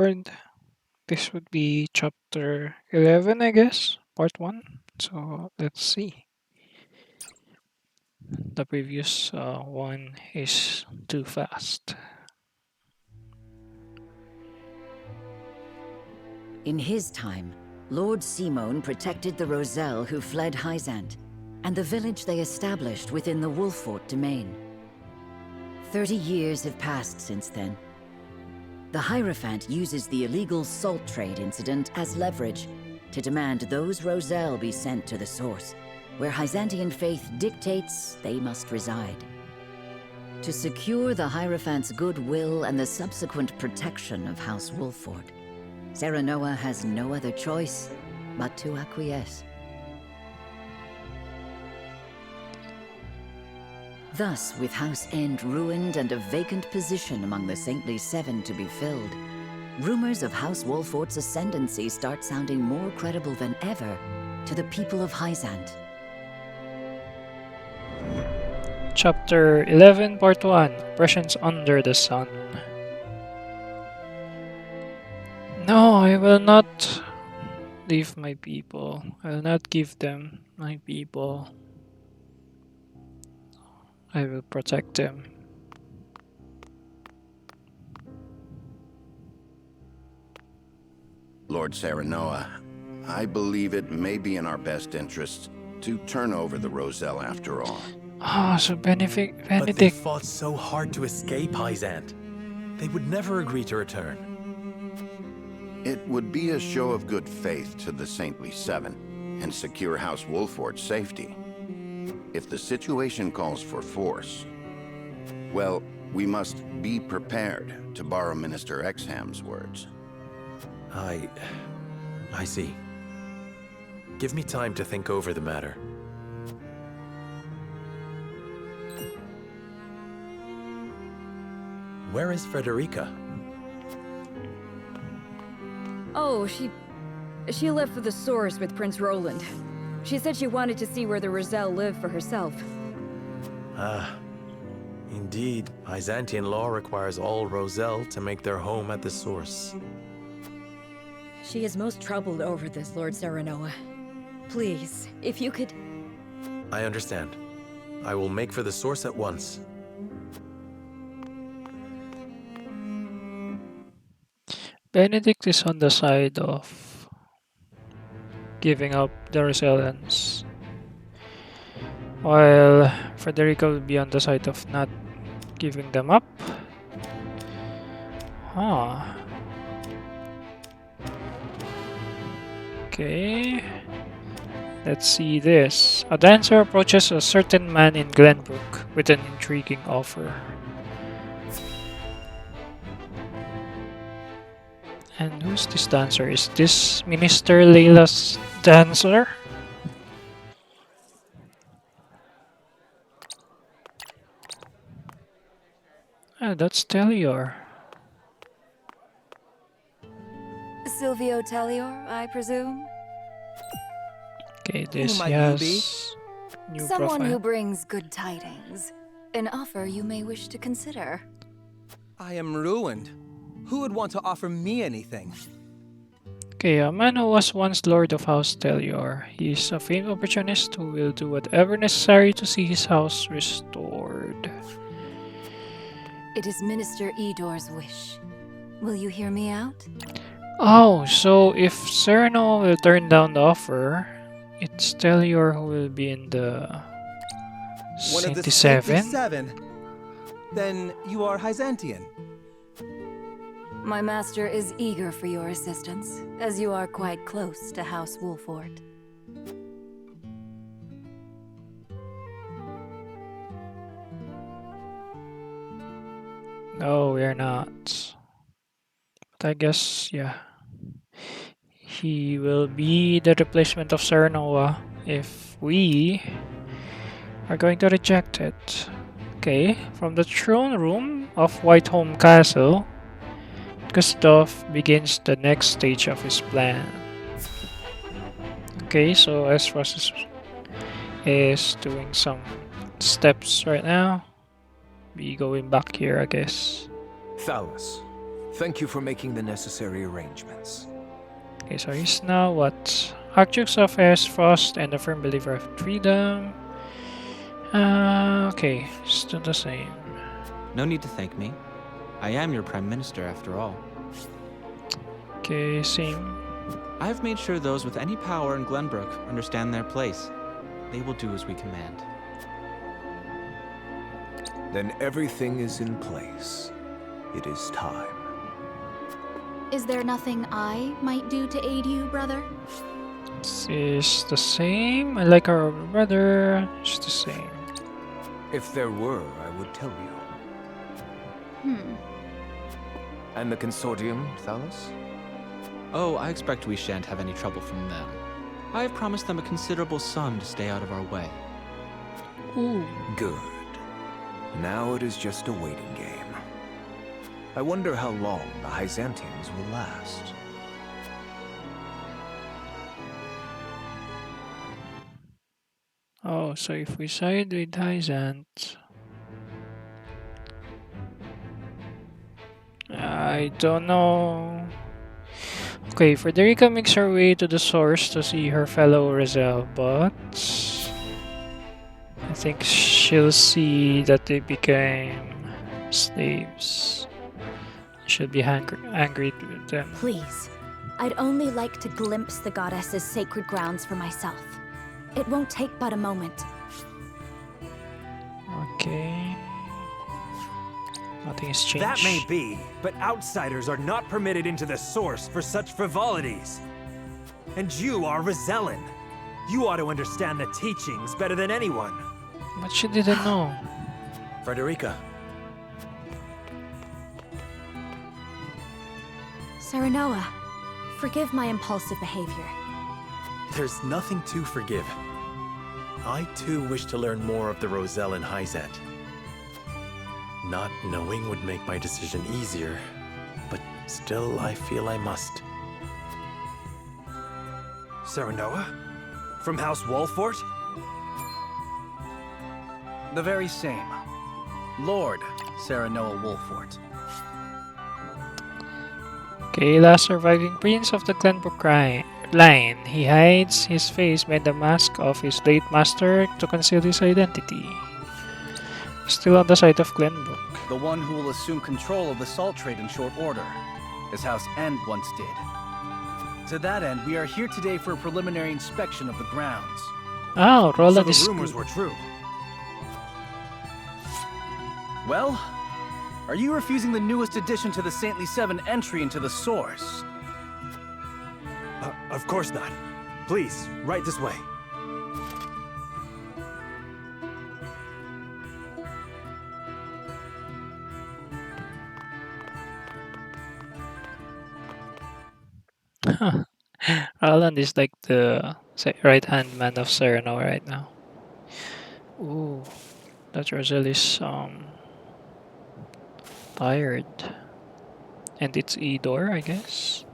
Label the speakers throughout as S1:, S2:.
S1: And this would be chapter 11, I guess, part 1. So let's see. The previous one is too fast.
S2: In his time, Lord Simon protected the Roselle who fled Hyzant, and the village they established within the Wolffort domain. 30 years have passed since then. The Hierophant uses the illegal salt trade incident as leverage to demand those Roselle be sent to the source, where Hyzantian faith dictates they must reside. To secure the Hierophant's goodwill and the subsequent protection of House Wolffort, Serenoa has no other choice but to acquiesce. Thus, with House End ruined and a vacant position among the Saintly Seven to be filled, rumors of House Wolffort's ascendancy start sounding more credible than ever to the people of Hyzant.
S1: Chapter 11, part 1, Oppressions Under the Sun. No, I will not leave my people. I will not give them my people. I will protect them.
S3: Lord Serenoa, I believe it may be in our best interest to turn over the Roselle after all.
S1: Ah, so
S4: But they
S1: Benedict.
S4: fought so hard to escape Hyzant. They would never agree to return.
S3: It would be a show of good faith to the Saintly Seven and secure House Wolffort's safety. If the situation calls for force, well, we must be prepared, to borrow Minister Exham's words.
S4: I see. Give me time to think over the matter. Where is Frederica?
S5: Oh, she left for the source with Prince Roland. She said she wanted to see where the Roselle live for herself.
S4: Ah, indeed, Byzantine law requires all Roselle to make their home at the source.
S5: She is most troubled over this, Lord Serenoa. Please, if you could...
S4: I understand. I will make for the source at once.
S1: Benedict is on the side of giving up the Rosellans, while Frederica will be on the side of not giving them up. Huh. Okay. Let's see this. A dancer approaches a certain man in Glenbrook with an intriguing offer. And who's this dancer? Is this Minister Layla's dancer? Ah, that's Telior.
S5: Silvio Tellior, I presume?
S1: Okay, this
S6: might you be?
S1: has new
S5: Someone
S1: profile.
S5: who brings good tidings. An offer you may wish to consider.
S6: I am ruined. Who would want to offer me anything?
S1: Okay, a man who was once Lord of House Telior. He is a famed opportunist who will do whatever necessary to see his house restored.
S5: It is Minister Edor's wish. Will you hear me out?
S1: Oh, so if Sereno will turn down the offer, it's Telior who will be in the
S6: One of the
S1: 77?
S6: Seven? Then you are Hyzantian.
S5: My master is eager for your assistance, as you are quite close to House Wolffort.
S1: No, we're not. But I guess, yeah. He will be the replacement of Serenoa if we are going to reject it. Okay, from the throne room of Whiteholm Castle, Gustav begins the next stage of his plan. Okay, so Esros is doing some steps right now. Be going back here, I guess.
S7: Thalus, Thank you for making the necessary arrangements.
S1: Okay, so he's now what? Archduke of Frost and a firm believer of freedom. Okay, still the same.
S8: No need to thank me. I am your Prime Minister after all.
S1: Okay, same.
S8: I have made sure those with any power in Glenbrook understand their place. They will do as we command.
S7: Then everything is in place. It is time.
S9: Is there nothing I might do to aid you, brother?
S1: This is the same. I like our brother. It's the same.
S7: If there were, I would tell you. And the consortium, Thalos?
S8: Oh, I expect we shan't have any trouble from them. I have promised them a considerable sum to stay out of our way.
S1: Ooh.
S7: Good. Now it is just a waiting game. I wonder how long the Hyzantians will last.
S1: Oh, so if we side with Hyzant, I don't know. Okay, Frederica makes her way to the source to see her fellow Roselle, but I think she'll see that they became slaves. She'll be angry with them.
S9: Please, I'd only like to glimpse the goddess's sacred grounds for myself. It won't take but a moment.
S1: Okay. Nothing has changed.
S10: That may be, but outsiders are not permitted into the source for such frivolities. And you are Rosellan. You ought to understand the teachings better than anyone.
S1: But she didn't know.
S4: Frederica,
S9: Serenoa, forgive my impulsive behavior.
S4: there's nothing to forgive. I too wish to learn more of the Roselle and Hyzant. Not knowing would make my decision easier, but still I feel I must.
S10: Serenoa? From House Wolfort?
S11: The very same. Lord Serenoa Wolfort.
S1: Okay, last surviving prince of the Glenbrook line. He hides his face behind the mask of his late master to conceal his identity. Still on the side of Glenbrook.
S11: The one who will assume control of the salt trade in short order, as House End once did. To that end, we are here today for a preliminary inspection of the grounds.
S1: Oh,
S10: So
S1: Roland
S10: the
S1: is
S10: rumors were true.
S11: Well, are you refusing the newest addition to the Saintly Seven entry into the source?
S10: Of course not. Please, right this way.
S1: Roland is like the right-hand man of Sereno right now. Ooh, that Roselle is tired. And it's Edor, I guess.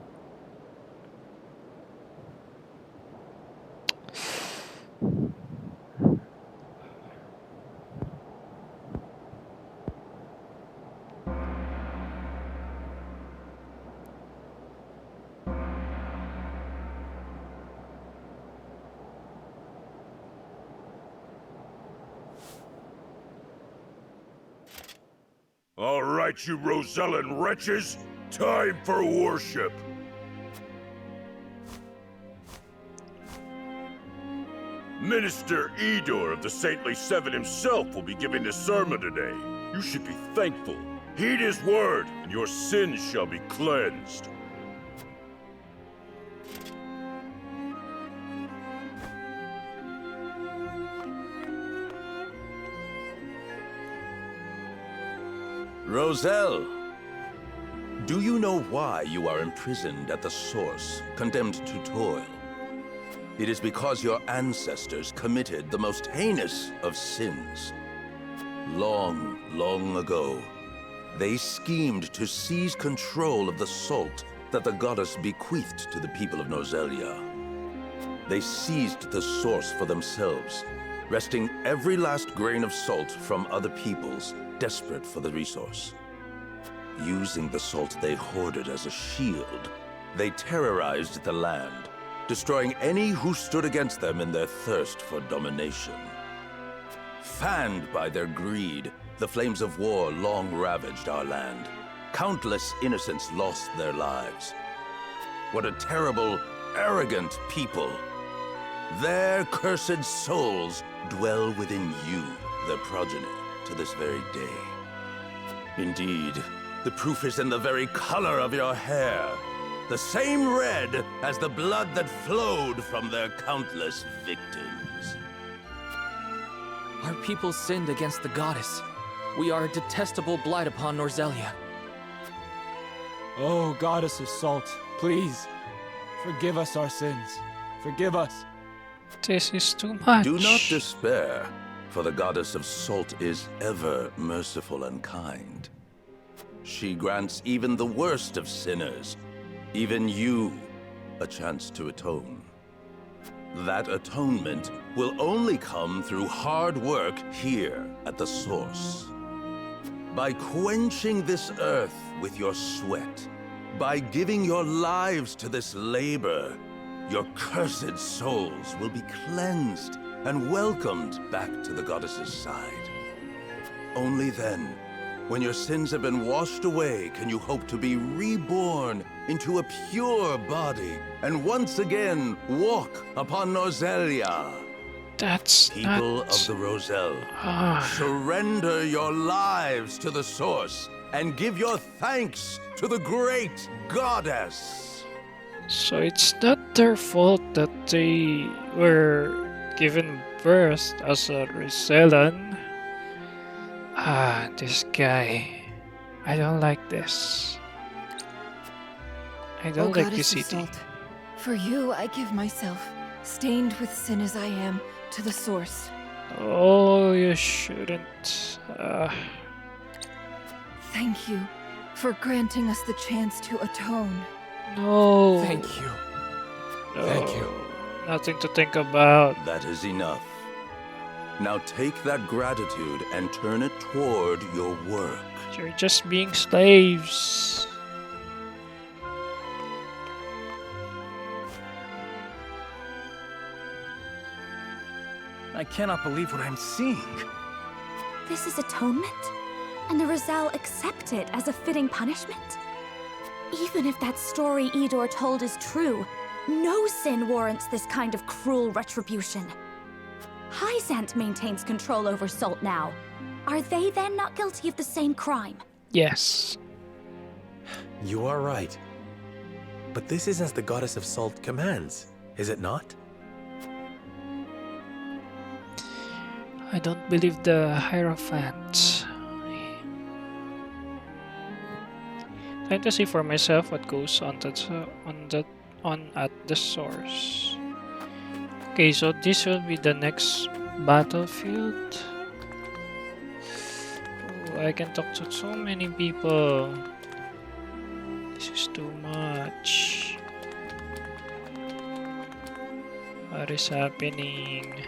S12: All right, you Rosellan wretches, time for worship. Minister Edor of the Saintly Seven himself will be giving the sermon today. You should be thankful. Heed his word, and your sins shall be cleansed.
S13: Roselle, do you know why you are imprisoned at the source, condemned to toil? It is because your ancestors committed the most heinous of sins. Long, long ago, they schemed to seize control of the salt that the goddess bequeathed to the people of Nozelia. They seized the source for themselves, wresting every last grain of salt from other peoples, desperate for the resource. Using the salt they hoarded as a shield, they terrorized the land, destroying any who stood against them in their thirst for domination. Fanned by their greed, the flames of war long ravaged our land. Countless innocents lost their lives. What a terrible, arrogant people! Their cursed souls dwell within you, their progeny, to this very day. Indeed, the proof is in the very color of your hair. The same red as the blood that flowed from their countless victims.
S14: Our people sinned against the goddess. We are a detestable blight upon Norzelia.
S15: Oh, Goddess of Salt, please, forgive us our sins. Forgive us.
S1: This is too much.
S13: Do not despair, for the Goddess of Salt is ever merciful and kind. She grants even the worst of sinners, even you, a chance to atone. That atonement will only come through hard work here at the Source. By quenching this earth with your sweat, by giving your lives to this labor, your cursed souls will be cleansed and welcomed back to the Goddess's side. Only then, when your sins have been washed away, can you hope to be reborn into a pure body and once again walk upon Norzelia.
S1: That's
S13: People
S1: not...
S13: of the Roselle, surrender your lives to the Source and give your thanks to the great Goddess.
S1: So it's not their fault that they were given birth as a Rosellan. This guy. I don't like this. I don't like this city.
S16: Salt, for you I give myself, stained with sin as I am, to the Source.
S1: Oh, you shouldn't.
S16: Thank you for granting us the chance to atone.
S1: No.
S4: Thank you.
S1: No.
S4: Thank you.
S1: Nothing to think about.
S13: That is enough. Now take that gratitude and turn it toward your work.
S1: You're just being slaves.
S11: I cannot believe what I'm seeing.
S9: This is atonement? And the Roselle accept it as a fitting punishment? Even if that story Idor told is true, no sin warrants this kind of cruel retribution. Hyzant maintains control over Salt now. Are they then not guilty of the same crime?
S1: Yes.
S4: You are right. But this is as the Goddess of Salt commands, is it not?
S1: I don't believe the Hierophant. Trying to see for myself what goes on at the Source. Okay, so this will be the next battlefield. Oh, I can talk to so many people. This is too much. What is happening?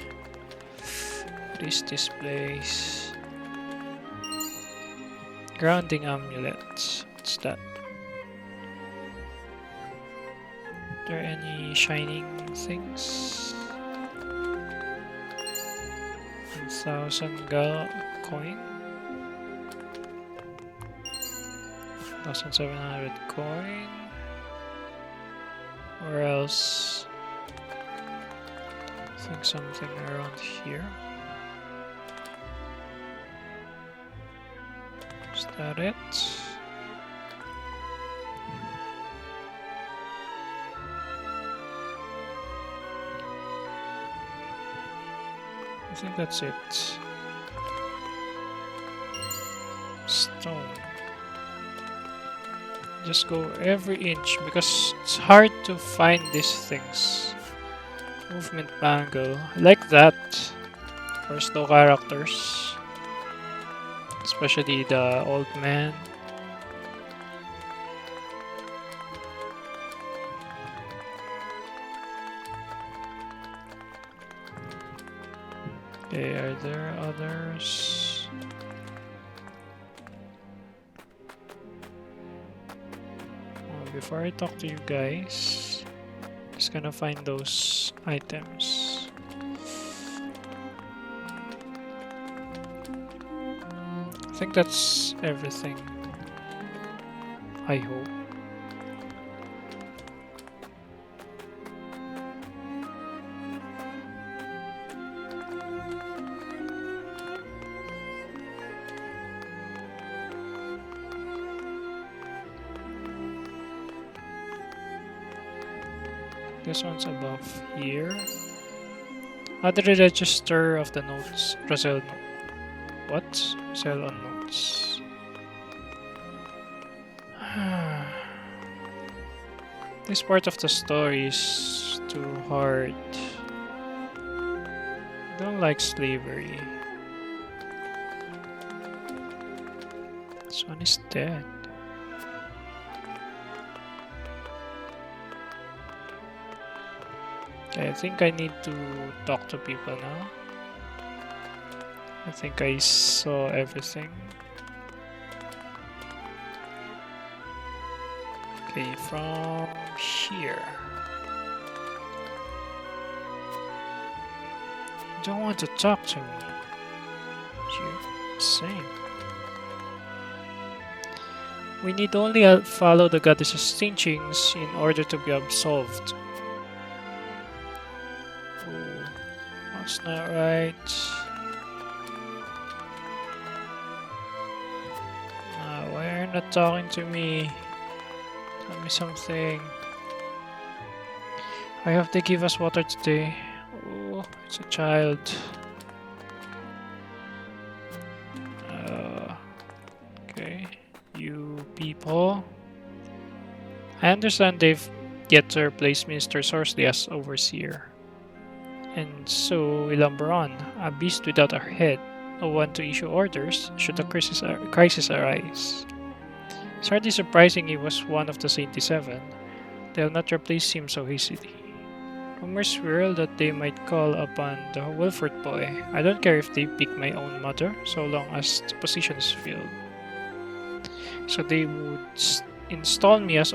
S1: What is this place? Grounding amulets. What's that? Are there any shining things? 1,000 coin. 1,700 coin. Or else I think something around here. Is that it? I think that's it. Stone. Just go every inch because it's hard to find these things. Movement bangle. I like that for slow characters. Especially the old man. Okay, are there others? before I talk to you guys, just gonna find those items. I think that's everything. I hope. This one's above here. Other register of the notes. Roselle. What? Roselle on notes. This part of the story is too hard. I don't like slavery. This one is dead. I think I need to talk to people now. I think I saw everything. Okay, from here. You don't want to talk to me. You're insane. We need only follow the goddess's teachings in order to be absolved. That's not right. Why are you not talking to me? Tell me something. I hope they give us water today. Oh, it's a child. Okay, you people. I understand they've yet to replace Minister Sorsley as overseer. And so we lumber on, a beast without a head, no one to issue orders should a crisis arise. It's hardly surprising he was one of the Saintly Seven. They'll not replace him so easily. Rumors swirl that they might call upon the Wilford boy. I don't care if they pick my own mother, so long as the position is filled. So they would install me as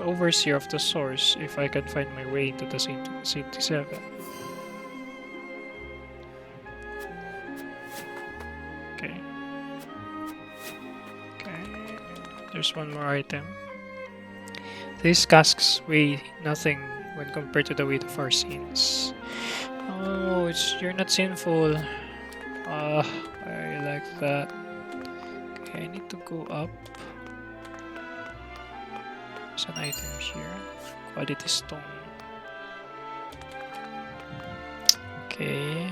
S1: overseer of the source if I can find my way into the Saintly Seven. There's one more item. These casks weigh nothing when compared to the weight of our sins. Oh, you're not sinful. I like that. Okay, I need to go up. There's an item here. Quality stone. Okay. I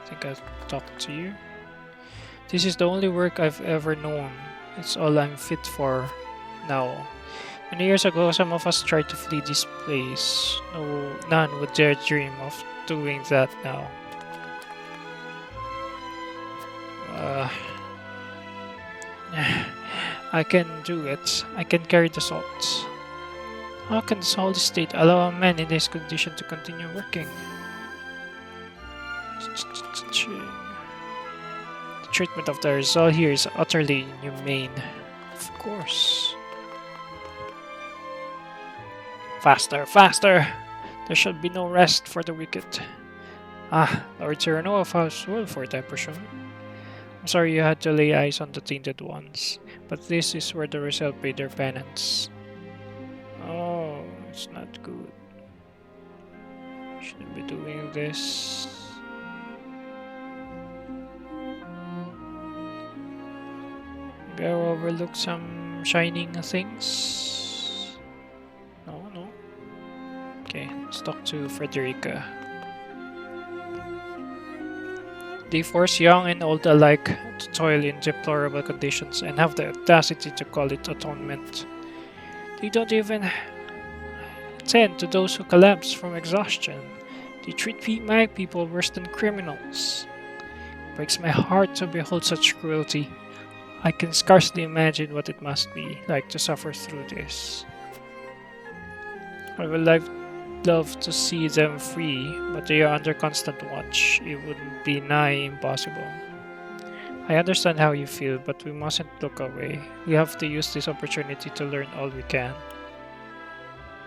S1: think I'll talk to you. This is the only work I've ever known. It's all I'm fit for now. Many years ago, some of us tried to flee this place. None would dare dream of doing that now. I can do it. I can carry the salt. How can the Holy State allow a man in this condition to continue working? Treatment of the result here is utterly inhumane. Of course. Faster, faster! There should be no rest for the wicked. Lord Cyrano of House Wilford, I presume. I'm sorry you had to lay eyes on the tainted ones, but this is where the Roselle paid their penance. Oh, it's not good. Shouldn't be doing this. Maybe I overlooked some shining things. No. Okay, let's talk to Frederica. They force young and old alike to toil in deplorable conditions and have the audacity to call it atonement. They don't even attend to those who collapse from exhaustion. They treat my people worse than criminals. It breaks my heart to behold such cruelty. I can scarcely imagine what it must be like to suffer through this. I would love to see them free, but they are under constant watch. It would be nigh impossible. I understand how you feel, but we mustn't look away. We have to use this opportunity to learn all we can.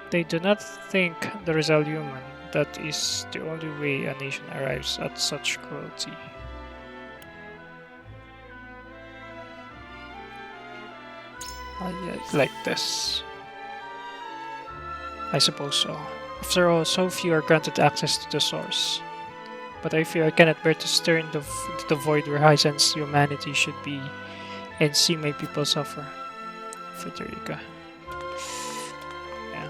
S1: They do not think the Rizal human. That is the only way a nation arrives at such cruelty. Like this. I suppose so. After all, so few are granted access to the source. But I fear I cannot bear to stare into the void where Hyzan's humanity should be and see my people suffer. Frederica. Yeah.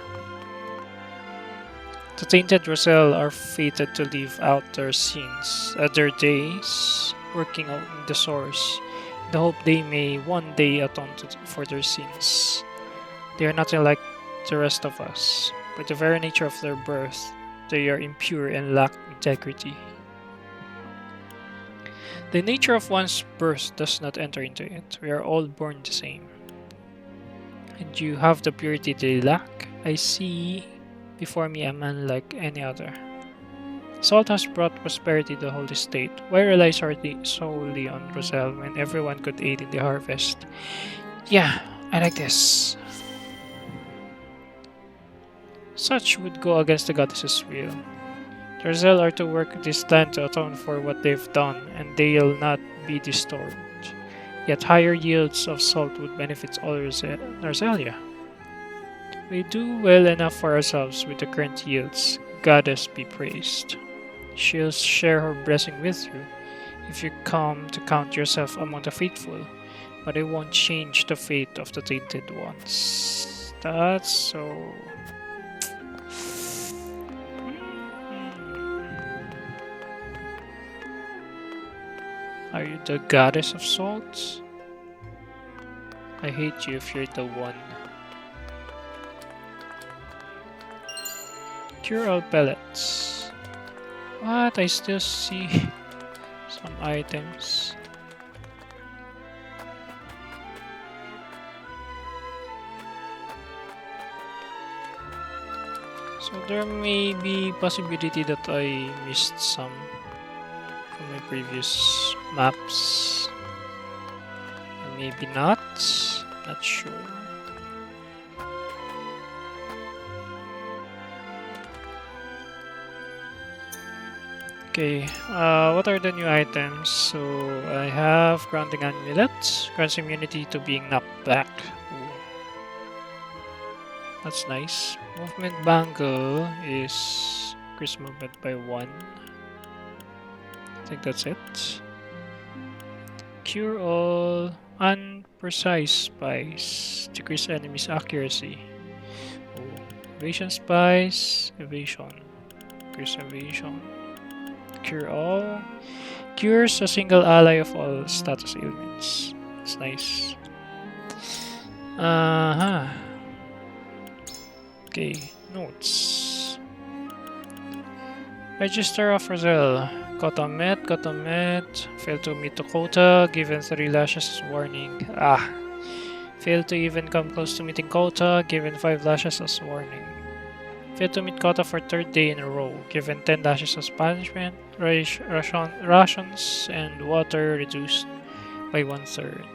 S1: The tainted Roselle are fated to live out their sins, their days, working out in the source, in the hope they may one day atone for their sins. They are nothing like the rest of us. By the very nature of their birth, they are impure and lack integrity. The nature of one's birth does not enter into it. We are all born the same. And you have the purity they lack. I see before me a man like any other. Salt has brought prosperity to the holy state. Why rely solely on Roselle when everyone could aid in the harvest? Yeah, I like this. Such would go against the goddess's will. The Roselle are to work this land to atone for what they've done, and they'll not be disturbed. Yet higher yields of salt would benefit all Rosalia. We do well enough for ourselves with the current yields. Goddess be praised. She'll share her blessing with you if you come to count yourself among the faithful, but it won't change the fate of the tainted ones. That's so... Are you the goddess of salt? I hate you if you're the one. Cure all pellets. What? I still see some items. So there may be possibility that I missed some from my previous maps. Or maybe not. Not sure. Okay, what are the new items? So I have grounding amulet, grants immunity to being knocked back. Ooh. That's nice. Movement bangle is increase movement by 1. I think that's it. Cure all unprecise spies, decrease enemies' accuracy. Ooh. Evasion spies, evasion, increase evasion. Cure all. Cures a single ally of all status ailments. It's nice. Okay, notes. Register of Roselle. Quota met, failed to meet the quota, given 3 lashes as warning. Failed to even come close to meeting quota, given 5 lashes as warning. Failed to meet quota for 3rd day in a row, given 10 lashes as punishment, rations and water reduced by 1/3.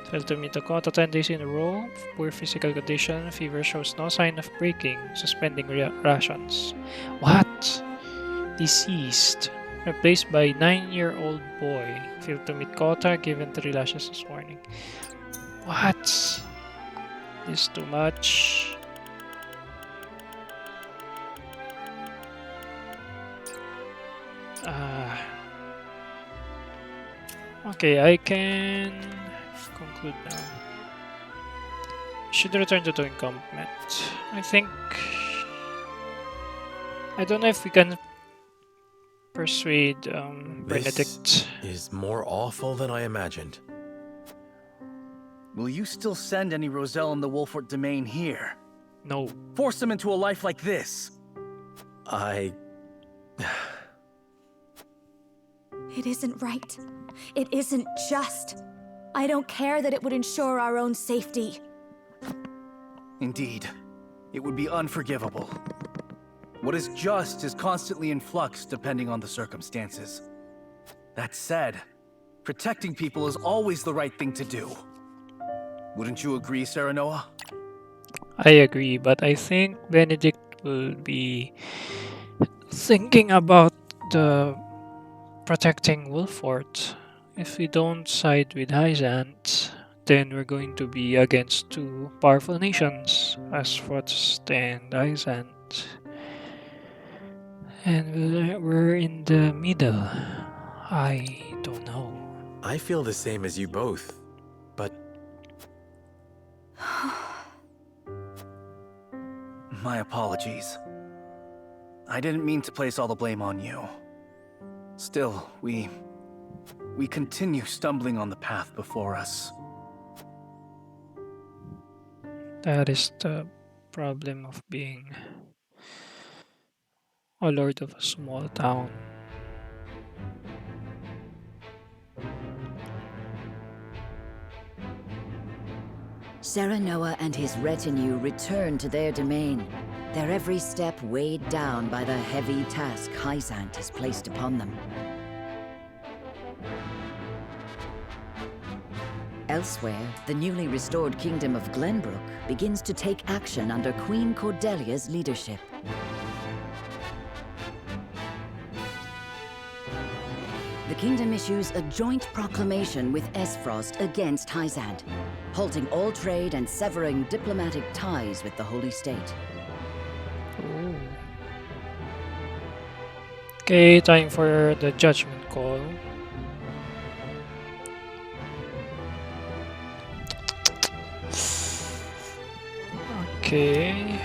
S1: Failed to meet the quota 10 days in a row, poor physical condition, fever shows no sign of breaking, suspending rations. What? Deceased. Replaced by 9-year-old boy. Failed to meet quota, given 3 lashes as warning. What? This is too much. Okay, I can conclude now. Should return to the encampment. I think... I don't know if we can persuade Benedict.
S4: This is more awful than I imagined.
S11: Will you still send any Roselle in the Wolfort domain here?
S1: No.
S11: Force them into a life like this?
S9: It isn't right. It isn't just. I don't care that it would ensure our own safety.
S11: Indeed. It would be unforgivable. What is just is constantly in flux depending on the circumstances. That said, Protecting people is always the right thing to do. Wouldn't you agree, Serenoa?
S1: I agree, but I think Benedict will be thinking about the protecting Wolfort. If we don't side with Hyzant, then we're going to be against two powerful nations, Asphost and Hyzant. And we're in the middle. I don't know.
S4: I feel the same as you both, but
S11: My apologies. I didn't mean to place all the blame on you. Still, we continue stumbling on the path before us.
S1: That is the problem of being a lord of a small town.
S2: Serenoa and his retinue return to their domain, their every step weighed down by the heavy task Hyzant has placed upon them. Elsewhere, the newly restored kingdom of Glenbrook begins to take action under Queen Cordelia's leadership. The kingdom issues a joint proclamation with Esfrost against Hyzant, halting all trade and severing diplomatic ties with the Holy State.
S1: Ooh. Okay, time for the judgment call. Okay.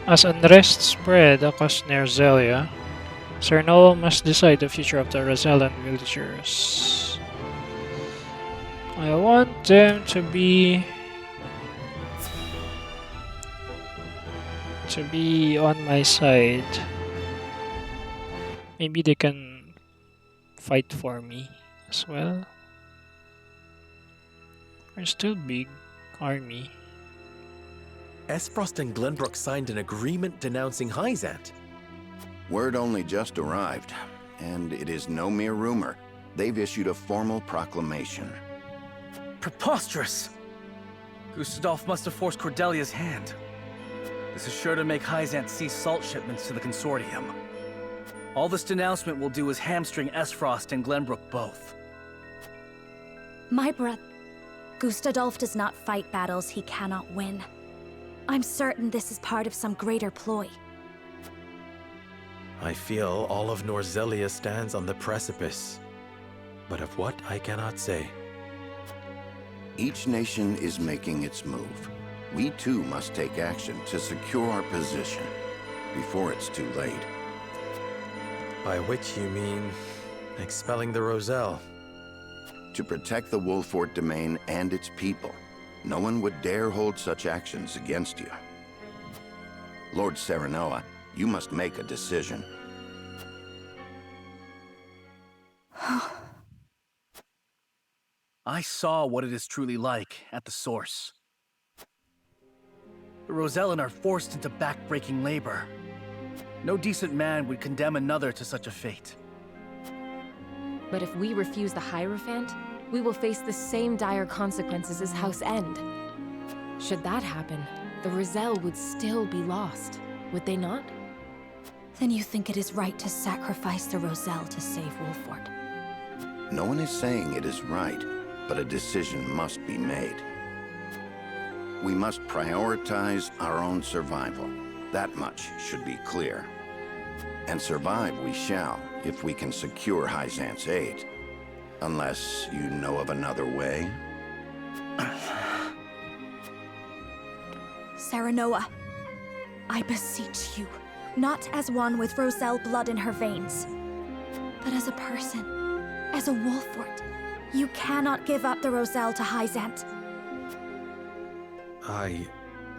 S1: As unrest spread across Nerzelia, Serenoa must decide the future of the Rosellan villagers. I want them to be on my side. Maybe they can fight for me as well. We're still big army.
S4: Esfrost and Glenbrook signed an agreement denouncing Hyzant.
S3: Word only just arrived, and it is no mere rumor. They've issued a formal proclamation.
S11: Preposterous! Gustadolf must have forced Cordelia's hand. This is sure to make Hyzant cease salt shipments to the Consortium. All this denouncement will do is hamstring Esfrost and Glenbrook both.
S9: My brother, Gustadolf does not fight battles he cannot win. I'm certain this is part of some greater ploy.
S4: I feel all of Norzelia stands on the precipice, but of what I cannot say.
S3: Each nation is making its move. We too must take action to secure our position before it's too late.
S4: By which you mean expelling the Roselle?
S3: To protect the Wolfort domain and its people, no one would dare hold such actions against you. Lord Serenoa, you must make a decision.
S11: I saw what it is truly like at the source. The Rosellan are forced into back-breaking labor. No decent man would condemn another to such a fate.
S17: But if we refuse the Hierophant, we will face the same dire consequences as House End. Should that happen, the Roselle would still be lost, would they not?
S9: Then you think it is right to sacrifice the Roselle to save Wolfort?
S3: No one is saying it is right, but a decision must be made. We must prioritize our own survival. That much should be clear. And survive we shall, if we can secure Hyzant's aid. Unless you know of another way?
S9: Serenoa, I beseech you, not as one with Roselle blood in her veins, but as a person, as a Wolfort. You cannot give up the Roselle to Hyzant.
S4: I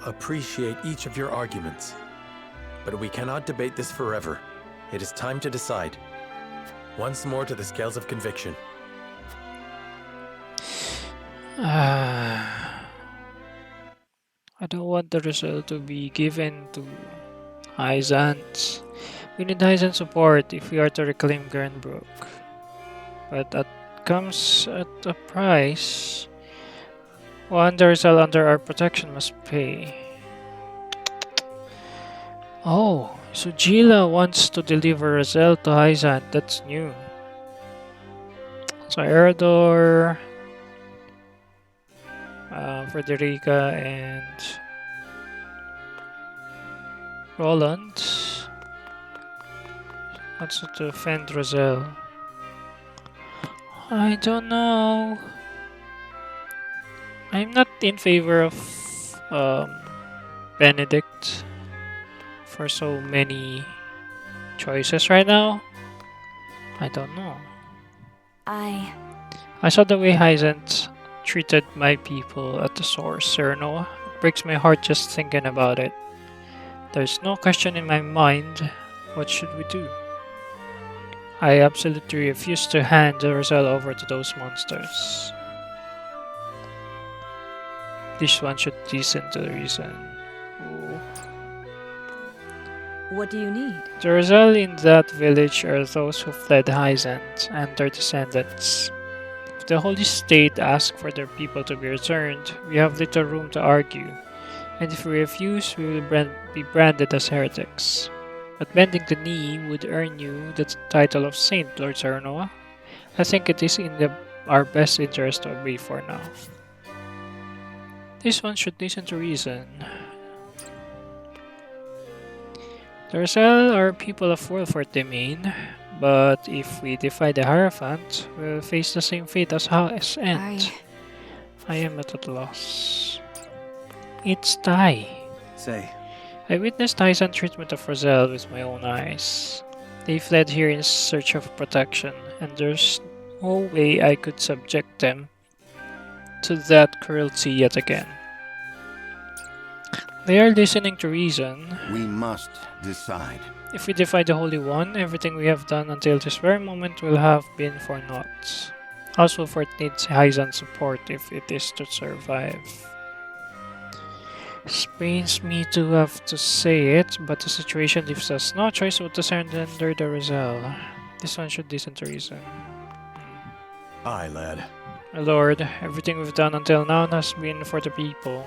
S4: appreciate each of your arguments, but we cannot debate this forever. It is time to decide. Once more to the scales of conviction.
S1: I don't want the result to be given to Hyzant. We need Hyzant support if we are to reclaim Glenbrook. But at comes at a price. One the result under our protection must pay. Oh, so Gila wants to deliver Roselle to Hyzant. That's new. So Erador, Frederica, and Roland wants to defend Roselle. I don't know. I'm not in favor of Benedict for so many choices right now. I don't know. I saw the way Hyzant treated my people at the source, Serenoa. It breaks my heart just thinking about it. There's no question in my mind. What should we do? I absolutely refuse to hand the Roselle over to those monsters. This one should listen to the reason. Ooh.
S5: What do you need?
S1: The Roselle in that village are those who fled Hyzant and their descendants. If the Holy State asks for their people to be returned, we have little room to argue, and if we refuse, we will be branded as heretics. But bending the knee would earn you the title of Saint, Lord Serenoa. I think it is in our best interest to obey for now. This one should listen to reason. The Roselle are people of Wolfort, they mean, but if we defy the Hierophant, we'll face the same fate as House End. I am at a loss. It's Tai.
S11: Say.
S1: I witnessed Hyzant treatment of Roselle with my own eyes. They fled here in search of protection, and there's no way I could subject them to that cruelty yet again. They are listening to reason.
S3: We must decide.
S1: If we defy the Holy One, everything we have done until this very moment will have been for naught. House Wolfort needs Hyzant's support if it is to survive. It pains me to have to say it, but the situation leaves us no choice but to surrender the Roselle. This one should listen to reason.
S4: Aye, lad.
S1: My lord, everything we've done until now has been for the people.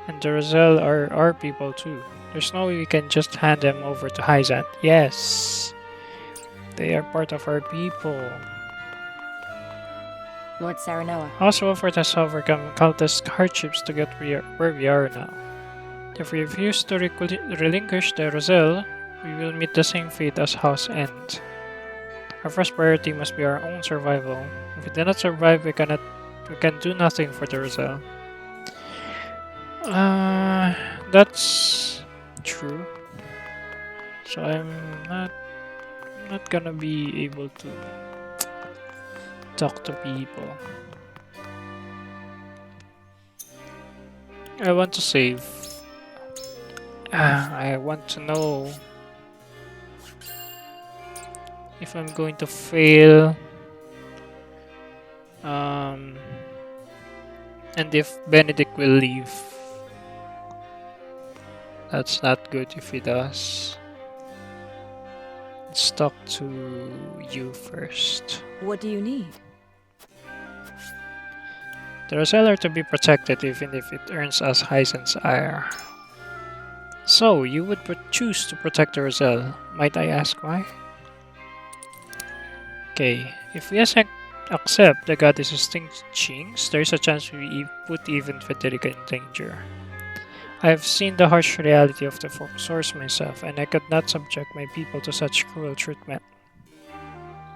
S1: And the Roselle are our people too. There's no way we can just hand them over to Hyzant. Yes! They are part of our people.
S17: Lord Serenoa.
S1: House Wolfort has overcome countless hardships to get where we are now. If we refuse to relinquish the Roselle, we will meet the same fate as House End. Our first priority must be our own survival. If we do not survive, we can do nothing for the Roselle. That's true. So I'm not gonna be able to talk to people. I want to save. I want to know if I'm going to fail. And if Benedict will leave. That's not good if he does. Let's talk to you first.
S5: What do you need?
S1: The Roselle are to be protected even if it earns us Hyzant's ire. So, you would choose to protect the Roselle. Might I ask why? Okay, if we accept the goddess's teachings, there's a chance we put even Federica in danger. I have seen the harsh reality of the source myself, and I could not subject my people to such cruel treatment.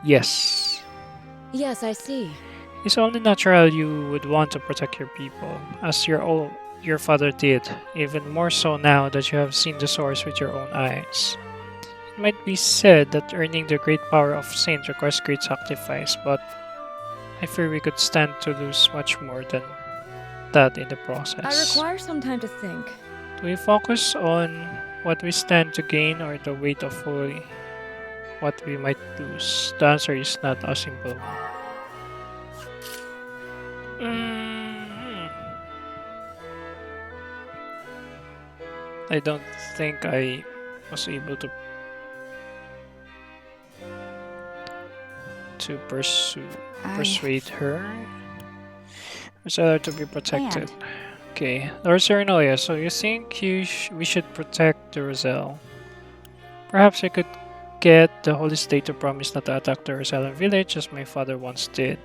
S1: Yes.
S5: Yes, I see.
S1: It's only natural you would want to protect your people, as your father did, even more so now that you have seen the source with your own eyes. It might be said that earning the great power of Saint requires great sacrifice, but I fear we could stand to lose much more than that in the process.
S5: I require some time to think.
S1: Do we focus on what we stand to gain or the weight of what we might lose? The answer is not a simple one. I don't think I was able to to persuade her. Rosella to be protected. Okay, Lord Serenoia, so you think we should protect the Roselle? Perhaps I could get the Holy State to promise not to attack the Rosellan village as my father once did.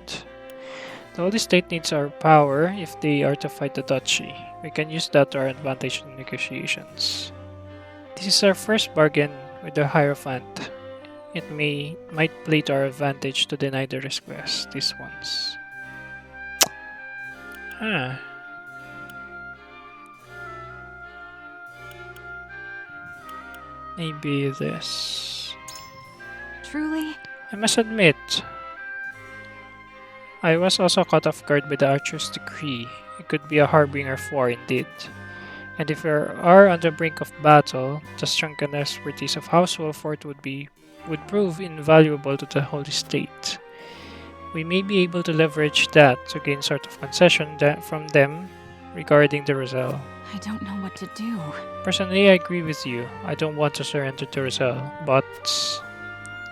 S1: The Holy State needs our power if they are to fight the Duchy. We can use that to our advantage in negotiations. This is our first bargain with the Hierophant. It might play to our advantage to deny the request this once. Huh. Maybe this.
S9: Truly?
S1: I must admit, I was also caught off guard by the Archer's decree. It could be a harbinger of war indeed. And if we are on the brink of battle, the strength and expertise of House Wolford would prove invaluable to the Holy State. We may be able to leverage that to gain sort of concession from them regarding the Roselle.
S9: I don't know what to do.
S1: Personally, I agree with you. I don't want to surrender to Roselle, but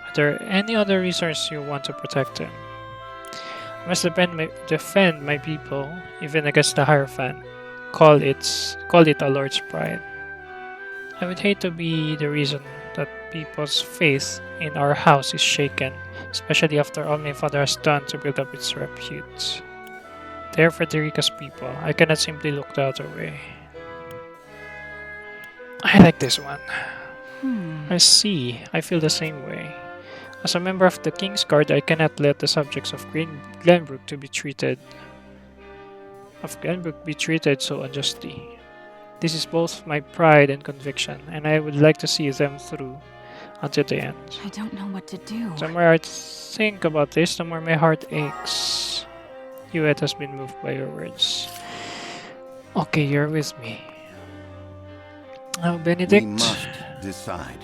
S1: are there any other reasons you want to protect them? I must defend my people, even against the Hierophant. Call it a Lord's pride. I would hate to be the reason that people's faith in our house is shaken, especially after all my father has done to build up its repute. They are Frederica's people. I cannot simply look the other way. I like this one. I see. I feel the same way. As a member of the King's Guard, I cannot let the subjects of Glenbrook be treated so unjustly. This is both my pride and conviction, and I would like to see them through until the end.
S9: I don't know what to do.
S1: The more I think about this, the more my heart aches. Hewitt has been moved by your words. Okay, you're with me. Now, Benedict.
S3: We must decide.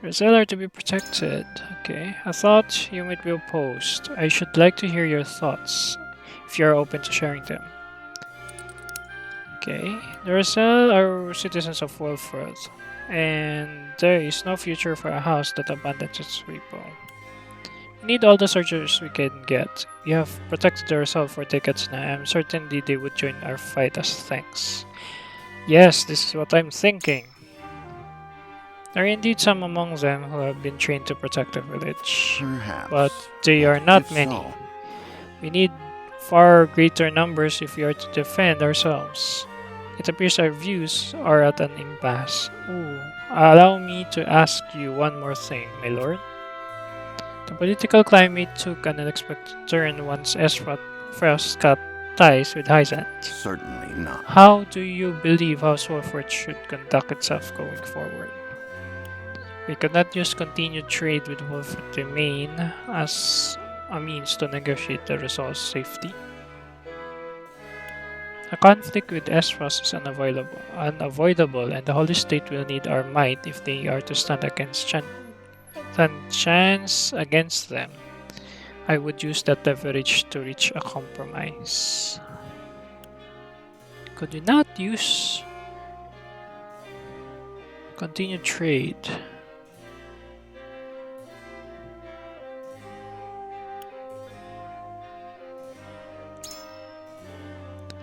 S1: Roselle are to be protected. Okay, I thought you might be opposed. I should like to hear your thoughts, if you are open to sharing them. Okay, the Roselle are citizens of Wolford, and there is no future for a house that abandons its people. We need all the soldiers we can get. We have protected the Roselle for decades now, and I'm certain they would join our fight as thanks. Yes, this is what I'm thinking. There are indeed some among them who have been trained to protect the village.
S3: Perhaps.
S1: But they are not
S3: If
S1: many.
S3: so,
S1: We need far greater numbers if we are to defend ourselves. It appears our views are at an impasse. Allow me to ask you one more thing, my lord. The political climate took an unexpected turn once Esfrost cut ties with Hyzant.
S3: Certainly not.
S1: How do you believe House Wolford should conduct itself going forward? We cannot use continued trade with Wolford Domain as a means to negotiate the resource safety. A conflict with Esfrost is unavoidable, and the Holy State will need our might if they are to stand chance against them. I would use that leverage to reach a compromise. Could we not use continued trade?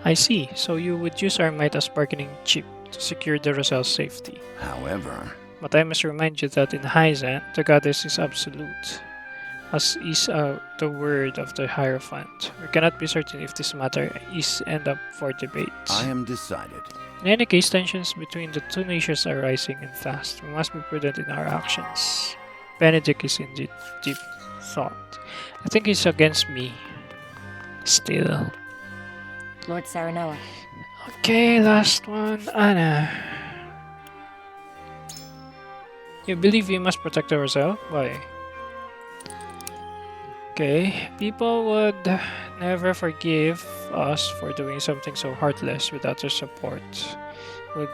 S1: I see. So you would use our might as bargaining chip to secure the Roselle's safety.
S3: However,
S1: But I must remind you that in Hyzant, the goddess is absolute, as is the word of the Hierophant. We cannot be certain if this matter is end up for debate.
S3: I am decided.
S1: In any case, tensions between the two nations are rising and fast. We must be prudent in our actions. Benedict is in deep thought. I think he's against me. Still.
S17: Lord Serenoa.
S1: Okay, last one. Anna. You believe we must protect the Roselle? Why? Okay, people would never forgive us for doing something so heartless without their support. Would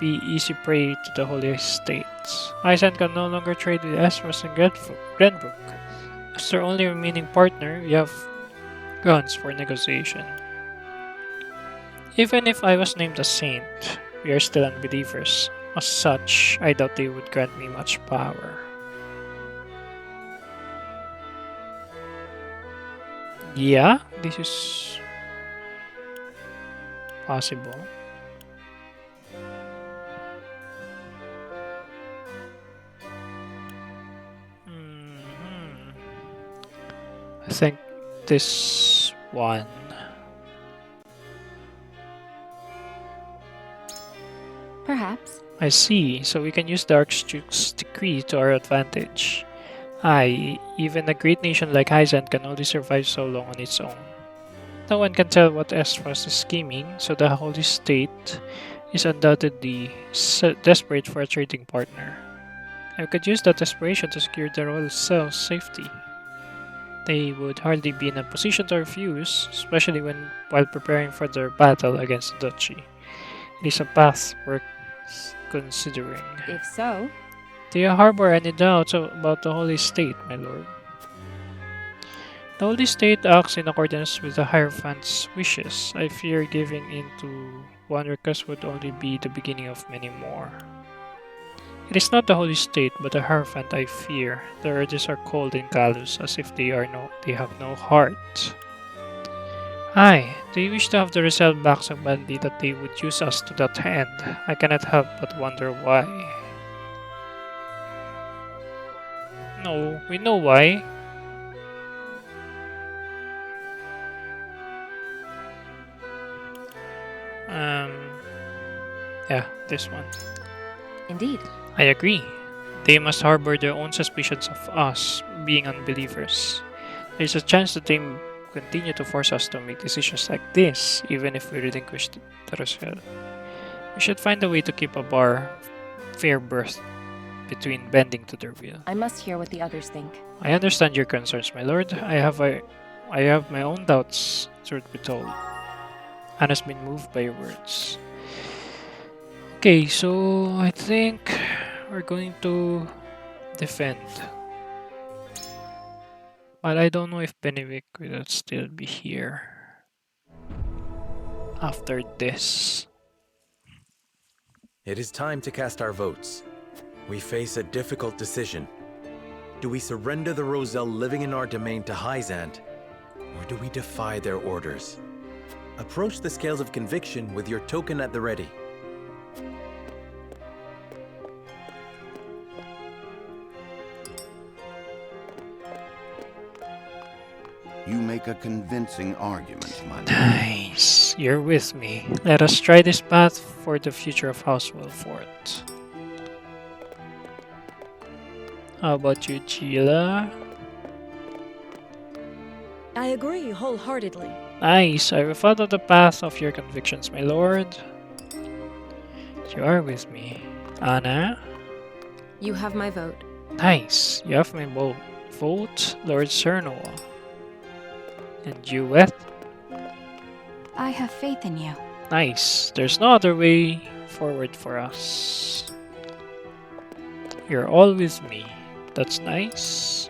S1: be easy prey to the Holy States. Hyzant can no longer trade with Esfrost and Glenbrook. As their only remaining partner, we have grounds for negotiation. Even if I was named a saint, we are still unbelievers. As such, I doubt they would grant me much power. Yeah, this is possible. I think this one.
S9: Perhaps.
S1: I see, so we can use the Archduke's decree to our advantage. Aye, even a great nation like Hyzant can only survive so long on its own. No one can tell what Esphos is scheming, so the Holy State is undoubtedly desperate for a trading partner. I could use that desperation to secure the royal cell's safety. They would hardly be in a position to refuse, especially while preparing for their battle against the duchy. It is a path worth considering.
S17: If so,
S1: Do you harbor any doubts about the Holy State, my lord? The Holy State acts in accordance with the Hierophant's wishes. I fear giving in to one request would only be the beginning of many more. It is not the Holy State, but the Hierophant I fear. Their urges are cold and callous, as if they have no heart. Aye, they wish to have the result back so badly that they would use us to that end. I cannot help but wonder why. No, we know why. Yeah, this one.
S17: indeed.
S1: I agree. They must harbor their own suspicions of us being unbelievers. There's a chance that they continue to force us to make decisions like this, even if we relinquish the Roselle. We should find a way to keep a fair berth between bending to their will.
S17: I must hear what the others think.
S1: I understand your concerns, my lord. I have my own doubts, truth be told. Anna's been moved by your words. Okay, so I think we're going to defend. But I don't know if Benwick will still be here after this.
S4: It is time to cast our votes. We face a difficult decision. Do we surrender the Roselle living in our domain to Hyzant, or do we defy their orders? Approach the scales of conviction with your token at the ready.
S3: You make a convincing argument, my lord.
S1: Nice. You're with me. Let us try this path for the future of House Wilfort. How about you, Gila?
S5: I agree wholeheartedly.
S1: Nice. I will follow the path of your convictions, my lord. You are with me. Anna?
S17: You have my vote.
S1: Nice. You have my vote, Lord Cerno. And you, Weth?
S9: I have faith in you.
S1: Nice. There's no other way forward for us. You're all with me. That's nice.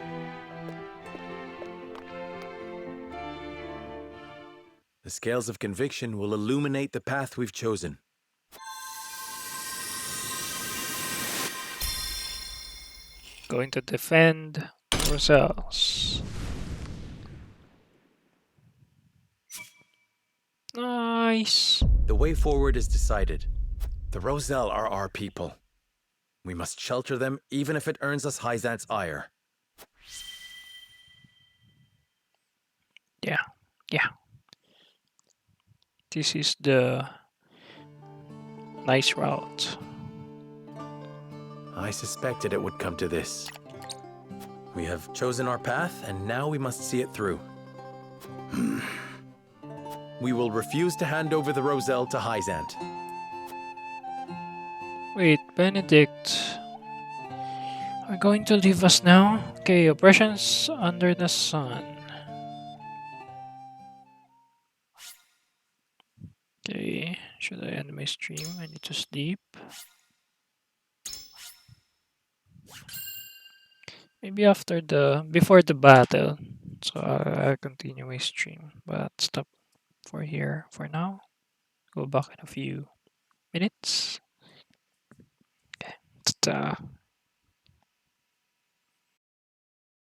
S4: The scales of conviction will illuminate the path we've chosen.
S1: Going to defend ourselves. Nice.
S4: The way forward is decided. The Roselle are our people. We must shelter them, even if it earns us Hyzant's ire.
S1: Yeah. This is the nice route.
S4: I suspected it would come to this. We have chosen our path, and now we must see it through. We will refuse to hand over the Roselle to Hyzant.
S1: Wait, Benedict. Are going to leave us now? Okay, oppressions under the sun. Okay, should I end my stream? I need to sleep. Maybe before the battle. So I'll continue my stream, but stop for here for now. Go back in a few minutes. Okay, ta-ta.